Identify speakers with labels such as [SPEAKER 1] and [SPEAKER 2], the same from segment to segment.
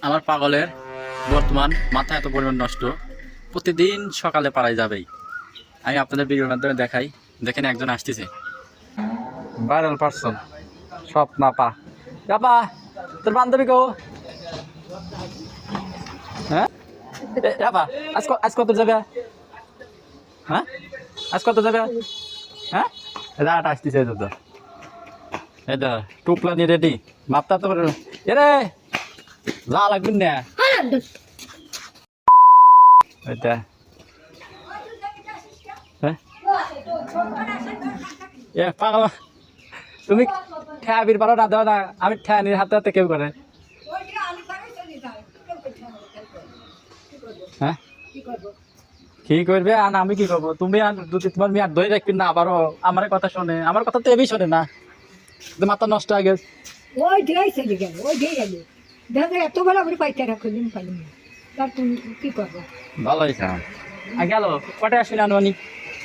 [SPEAKER 1] আমার পাগলের বর্তমান মাথা এত পরিমাণ নষ্ট, প্রতিদিন সকালে পাড়ায় যাবেই। আমি আপনাদের ভিডিওর মাধ্যমে দেখাই, দেখেন একজন আসতেছে ভাইরাল পারসন স্বপ্নাপা। আপা তোর বান্ধবী গো, হ্যাঁ আপা আজ কত যাবে? হ্যাঁ আজ কত যাবে? হ্যাঁ রাত আসতেছে তো, এটা টুপলা নিয়ে রেডি, মাপটা তো এরে যা লাগবে না এটা। হ্যাঁ এ পাগল, তুমি ঠেয়া বির পারো না, দেও না, আমি ঠেয়া নিয়ে হাতে হাতে কেউ করে। হ্যাঁ কি করবে আর আমি কি করবো? তুমি আর যদি তোমার মেয়ে ধরে রাখবি না, আবারও আমার কথা শোনে, আমার কথা তো এবি শোনে না, মাথা নষ্ট হয়ে গেছে।
[SPEAKER 2] ওই দিয়েই চলে গেল, ওই দিয়ে গেল। দাদা এত বেলা করে পাইতে রাখলেন পাইনি, তার তুমি কি করবো?
[SPEAKER 1] ভালো হয়েছে গেল কটে আসলে আনুমানিক।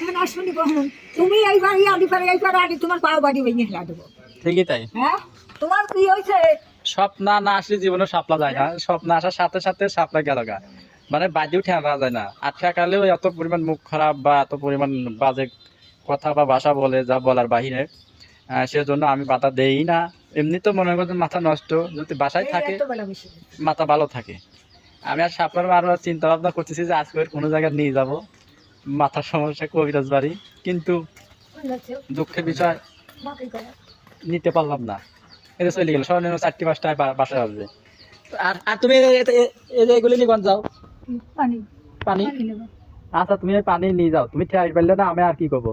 [SPEAKER 2] এখন আসুনি কখন তুমি এইবার আলি পারে এইবার আলি তোমার পাও বাড়ি ভেঙে হেলা দেবো।
[SPEAKER 1] ঠিকই তাই,
[SPEAKER 2] হ্যাঁ তোমার কি হয়েছে?
[SPEAKER 1] স্বপ্ন না আসলে জীবনে সাপলা যায় না, স্বপ্ন আসার সাথে সাথে সাপলা গেল গা, মানে বাদিও ঠেকা যায় না। আর ঠেকালেও এত পরিমাণ মুখ খারাপ বা এত পরিমাণ বাজে কথা বা ভাষা বলে যা বলার বাহিরে, সেজন্য আমি বাধা দেই না। এমনি তো মনে করছেন মাথা নষ্ট, যদি বাসায় থাকে
[SPEAKER 2] এত বেলা বেশি
[SPEAKER 1] মাথা ভালো থাকে। আমি আর সাপলার আরো চিন্তা ভাবনা করতেছি যে আজকে কোনো জায়গায় নিয়ে যাব, মাথার সমস্যা কবিরাজ বাড়ি, কিন্তু দুঃখের বিষয় নিতে পারলাম না। এটা চলে গেল, সর্বনিম্ন 4টা-5টায় বাসায় আসবে। আর আর তুমি এগুলি নিয়ে যাও
[SPEAKER 2] পানি
[SPEAKER 1] পানি।
[SPEAKER 2] পানি নেবো।
[SPEAKER 1] আচ্ছা তুমি পানি নিয়ে যাও, তুমি ঠেয়াই পারলে না, আমি আর কি করবো?